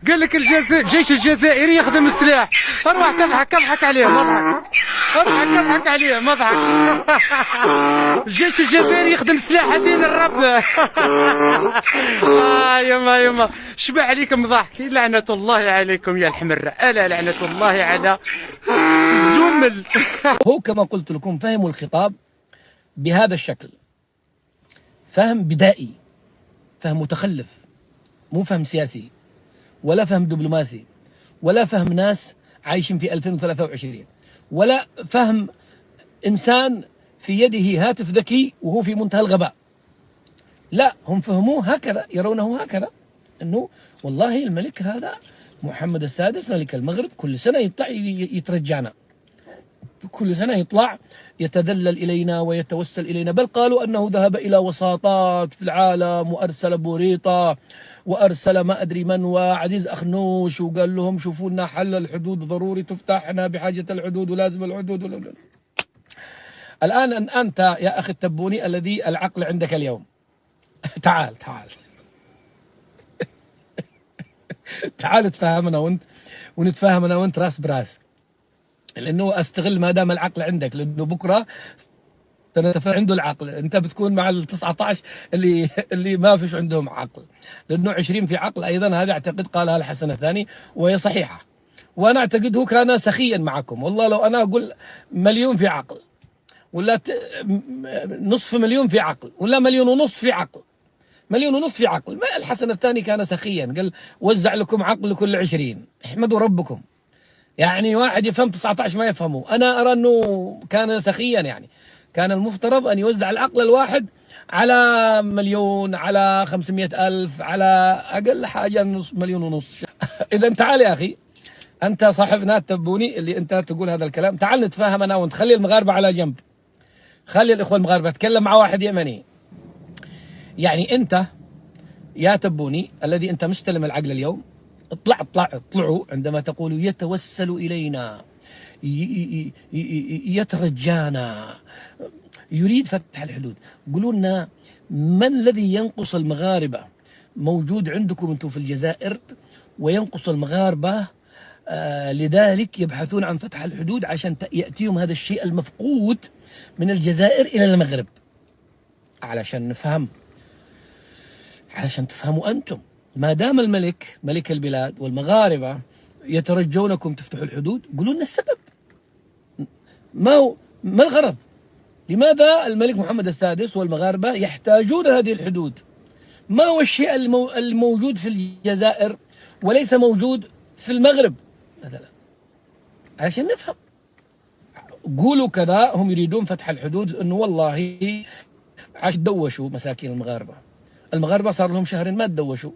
قال لك الجيش الجزائري يخدم السلاح. اروح تضحك عليه مضحك. اروح تضحك عليه مضحك. الجيش الجزائري يخدم سلاح دين الرب. يما شبع عليكم ضحك. لعنة الله عليكم يا الحمر. ألا لعنة الله على الزمل. هو كما قلت لكم فهموا الخطاب بهذا الشكل، فهم بدائي، فهم متخلف، مو فهم سياسي ولا فهم دبلوماسي ولا فهم ناس عايشين في 2023 ولا فهم إنسان في يده هاتف ذكي وهو في منتهى الغباء. لا، هم فهموه هكذا، يرونه هكذا، أنه والله الملك هذا محمد السادس ملك المغرب كل سنة يطلع يترجانا، كل سنة يطلع يتذلل إلينا ويتوسل إلينا، بل قالوا أنه ذهب إلى وساطات في العالم وأرسل بوريطة وأرسل ما أدري من وعزيز أخنوش وقال لهم شوفوا لنا حل الحدود ضروري تفتح، احنا بحاجة الحدود ولازم الحدود. الآن أنت يا أخي التبوني الذي العقل عندك اليوم، تعال تعال تفهمنا وانت ونتفاهم انا وانت راس براس، لانه استغل ما دام العقل عندك، لانه بكره عنده العقل، انت بتكون مع ال 19 اللي ما فيش عندهم عقل، لانه 20 في عقل ايضا. هذا اعتقد قالها الحسن الثاني وهي صحيحه، وانا اعتقد هو كان سخيا معكم. والله لو انا اقول مليون في عقل ولا نصف مليون في عقل ولا مليون ونصف في عقل، مليون ونصف في عقل، ما الحسن الثاني كان سخيا، قال وزع لكم عقل لكل 20. احمدوا ربكم، يعني واحد يفهم 19 ما يفهمه. انا ارى انه كان سخيا، يعني كان المفترض ان يوزع العقل الواحد على مليون، على 500,000، على اقل حاجه نص مليون ونص. اذا تعال يا اخي، انت صاحبنا التبوني اللي انت تقول هذا الكلام، تعال نتفاهم انا وانت، خلي المغاربه على جنب، خلي الاخوه المغاربه، تكلم مع واحد يمني. يعني انت يا تبوني الذي انت مستلم العقل اليوم، اطلعوا عندما تقول يتوسل الينا، يترجانا، يريد فتح الحدود، قولوا لنا من الذي ينقص المغاربه موجود عندكم انتم في الجزائر وينقص المغاربه، لذلك يبحثون عن فتح الحدود عشان ياتيهم هذا الشيء المفقود من الجزائر الى المغرب، علشان نفهم، علشان تفهموا أنتم. ما دام الملك ملك البلاد والمغاربة يترجونكم تفتحوا الحدود، قولوا لنا السبب، ما الغرض؟ لماذا الملك محمد السادس والمغاربة يحتاجون هذه الحدود؟ ما هو الشيء الموجود في الجزائر وليس موجود في المغرب؟ هذا لا، علشان نفهم. قولوا كذا، هم يريدون فتح الحدود لأنه والله عاش دوشوا مساكين المغاربة صار لهم شهرين ما تدوشوا،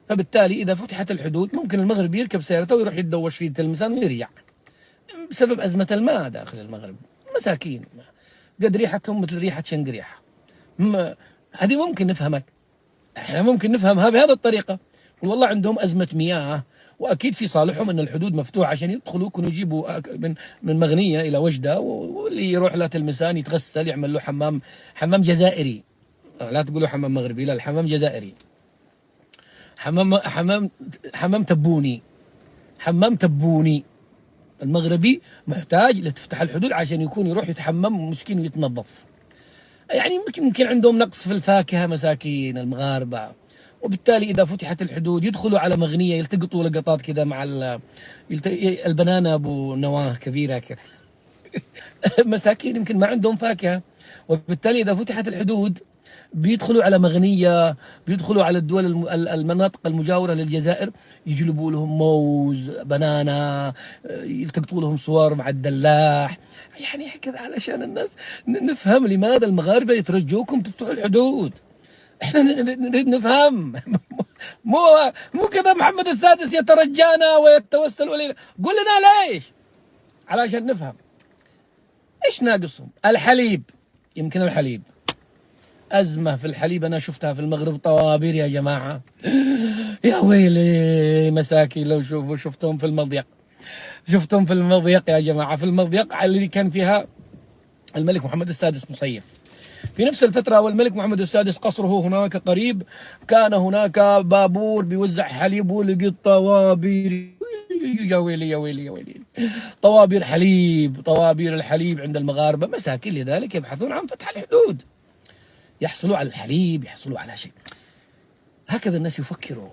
فبالتالي إذا فتحت الحدود ممكن المغرب يركب سيارته ويروح يتدوش في تلمسان ويرجع، بسبب أزمة الماء داخل المغرب. مساكين قد ريحتهم مثل ريحة شنقريحة. هذه ممكن نفهمك، احنا ممكن نفهمها بهذه الطريقة. والله عندهم أزمة مياه، وأكيد في صالحهم أن الحدود مفتوحة عشان يدخلوا يكونوا يجيبوا من مغنية إلى وجدة، واللي يروح له تلمسان يتغسل يعمل له حمام جزائري، لا تقولوا حمام مغربي، لا، الحمام جزائري، حمام تبوني. المغربي محتاج لتفتح الحدود عشان يكون يروح يتحمم مسكين ويتنظف. يعني ممكن عندهم نقص في الفاكهة مساكين المغاربة، وبالتالي إذا فتحت الحدود يدخلوا على مغنية يلتقطوا لقطات كذا مع البنانة أبو نواة كبيرة كذا. مساكين يمكن ما عندهم فاكهة، وبالتالي إذا فتحت الحدود بيدخلوا على مغنية، بيدخلوا على الدول المناطق المجاورة للجزائر، يجلبوا لهم موز، بنانا، يلتقطوا لهم صور مع الدلاح، يعني كذا علشان الناس نفهم لماذا المغاربة يترجوكم تفتحوا الحدود. احنا نريد نفهم. مو كذا محمد السادس يترجانا ويتوسل الينا، قول لنا ليش، علشان نفهم ايش ناقصهم. الحليب، يمكن الحليب أزمة في الحليب، أنا شفتها في المغرب طوابير يا جماعة، يا ويلي مساكين لو شفتهم في المضيق، يا جماعة، في المضيق اللي كان فيها الملك محمد السادس مصيف، في نفس الفترة والملك محمد السادس قصره هناك قريب، كان هناك بابور بيوزع حليب ولقي طوابير، يا ويلي يا ويلي يا ويلي، طوابير حليب، طوابير الحليب عند المغاربة مساكين، لذلك يبحثون عن فتح الحدود، يحصلوا على الحليب، يحصلوا على شيء. هكذا الناس يفكروا.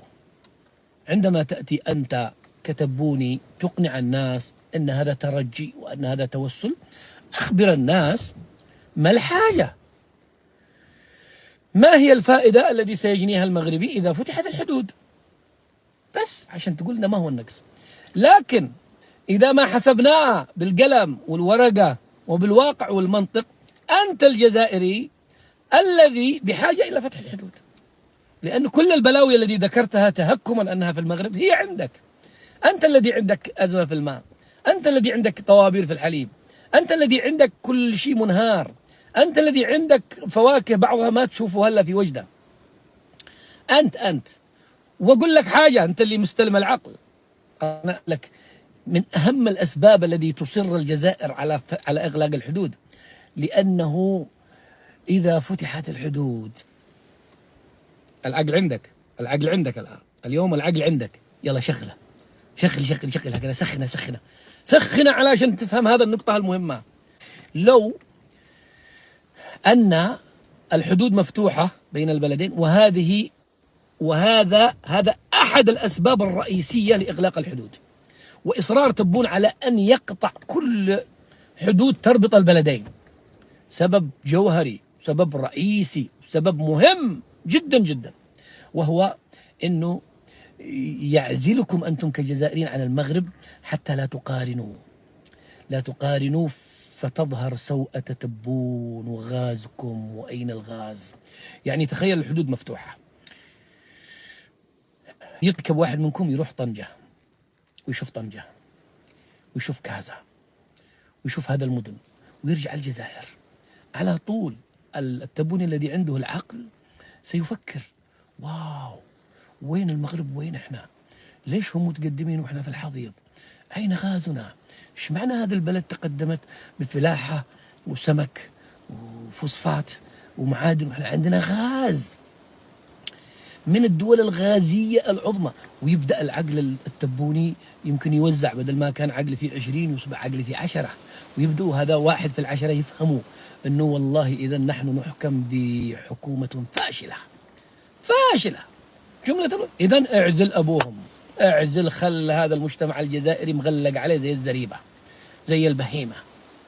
عندما تأتي أنت كتبوني تقنع الناس أن هذا ترجي وأن هذا توسل، أخبر الناس ما الحاجة، ما هي الفائدة الذي سيجنيها المغربي إذا فتحت الحدود، بس عشان تقول لنا ما هو النقص. لكن إذا ما حسبناها بالقلم والورقة وبالواقع والمنطق، أنت الجزائري الذي بحاجة إلى فتح الحدود، لأن كل البلاوي التي ذكرتها تهكما أنها في المغرب هي عندك. أنت الذي عندك أزمة في الماء، أنت الذي عندك طوابير في الحليب، أنت الذي عندك كل شيء منهار، أنت الذي عندك فواكه بعضها ما تشوفه هلا في وجده. أنت وأقول لك حاجة، أنت اللي مستلم العقل، أنا لك من أهم الأسباب التي تصر الجزائر على إغلاق الحدود، لأنه إذا فتحت الحدود العقل عندك، العقل عندك الآن، اليوم العقل عندك، يلا شغله، شغل هكذا، سخنه علشان تفهم هذا النقطة المهمة. لو أن الحدود مفتوحة بين البلدين، وهذا أحد الأسباب الرئيسية لإغلاق الحدود، وإصرار تبون على أن يقطع كل حدود تربط البلدين، سبب جوهري، سبب رئيسي، سبب مهم جدا جدا، وهو أنه يعزلكم أنتم كجزائريين عن المغرب حتى لا تقارنوا فتظهر سوءة تبون وغازكم وأين الغاز. يعني تخيل الحدود مفتوحة، يركب واحد منكم يروح طنجة ويشوف طنجة ويشوف كازا ويشوف هذا المدن ويرجع الجزائر، على طول التبوني الذي عنده العقل سيفكر واو، وين المغرب، وين احنا، ليش هم متقدمين واحنا في الحضيض، أين غازنا، ايش معنى هذا البلد تقدمت بفلاحة وسمك وفوسفات ومعادن واحنا عندنا غاز من الدول الغازية العظمى. ويبدأ العقل التبوني يمكن يوزع، بدل ما كان عقل في 20 يصبح عقل في 10، ويبدأ هذا واحد في 10 يفهموا أنه والله إذا نحن نحكم بحكومة فاشلة جملة. إذا اعزل أبوهم، اعزل، خل هذا المجتمع الجزائري مغلق عليه زي الزريبة زي البهيمة.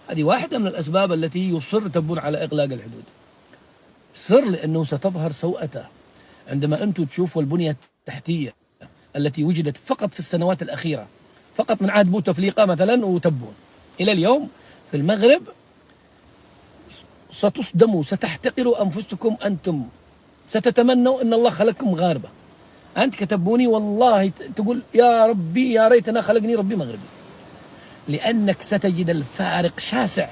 هذه واحدة من الأسباب التي يصر تبون على إغلاق الحدود، لأنه ستظهر سوءته عندما أنتم تشوفوا البنية التحتية التي وجدت فقط في السنوات الأخيرة، فقط من عهد بوتفليقة مثلا وتبون إلى اليوم في المغرب، ستصدموا، ستحتقروا أنفسكم، أنتم ستتمنوا أن الله خلقكم مغاربة. أنت كتبوني والله تقول يا ربي يا ريتنا خلقني ربي مغربي، لأنك ستجد الفارق شاسع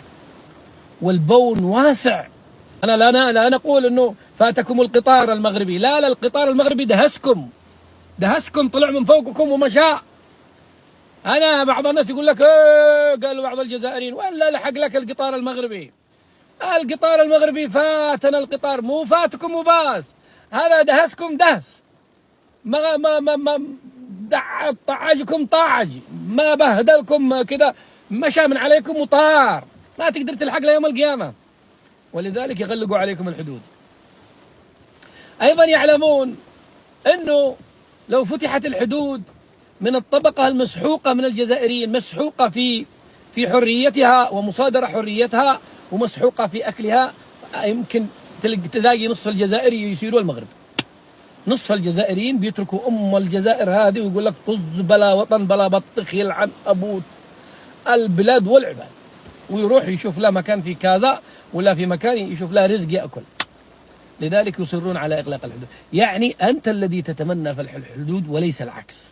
والبون واسع. أنا لا نقول أنه فاتكم القطار المغربي، لا القطار المغربي دهسكم طلع من فوقكم ومشى. أنا بعض الناس يقول لك قال بعض الجزائريين ولا لحق لك القطار المغربي فاتنا القطار، مو فاتكم وباس، هذا دهسكم دهس، ما طعجكم طعج، ما بهدلكم كذا، مشى من عليكم وطار، ما تقدر تلحق له يوم القيامة. ولذلك يغلقوا عليكم الحدود. أيضا يعلمون أنه لو فتحت الحدود من الطبقة المسحوقة من الجزائريين، مسحوقة في حريتها ومصادرة حريتها، ومسحوقة في أكلها، يمكن تلاقي نصف الجزائري يسيروا المغرب، نصف الجزائريين بيتركوا الجزائر هذه ويقول لك طز بلا وطن بلا بطخ يلعن أبو البلاد والعباد، ويروح يشوف له مكان في كازا ولا في مكان يشوف له رزق يأكل. لذلك يصرون على إغلاق الحدود. يعني أنت الذي تتمنى فتح الحدود وليس العكس.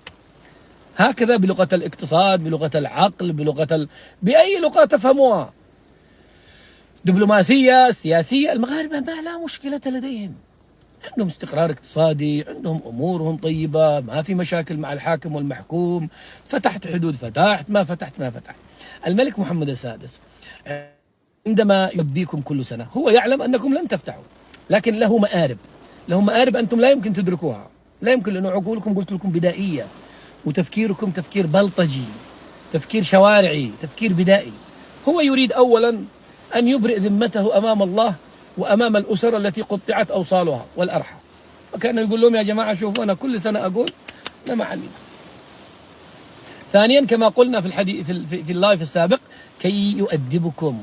هكذا بلغة الاقتصاد، بلغة العقل، بأي لغة تفهموها، دبلوماسية، سياسية، المغاربة ما لا مشكلة لديهم، عندهم استقرار اقتصادي، عندهم أمورهم طيبة، ما في مشاكل مع الحاكم والمحكوم، فتحت حدود فتحت، ما فتحت. الملك محمد السادس عندما يربيكم كل سنة هو يعلم أنكم لن تفتحوا، لكن له مآرب أنتم لا يمكن تدركوها، لا يمكن، لأنه عقولكم قلت لكم بدائية، وتفكيركم تفكير بلطجي، تفكير شوارعي، تفكير بدائي. هو يريد أولا أن يبرئ ذمته أمام الله وأمام الأسر التي قطعت أوصالها والأرحام، وكان يقول لهم يا جماعة شوفوا أنا كل سنة أقول أنا ما عندي. ثانيا كما قلنا في الحديث في اللايف السابق، كي يؤدبكم.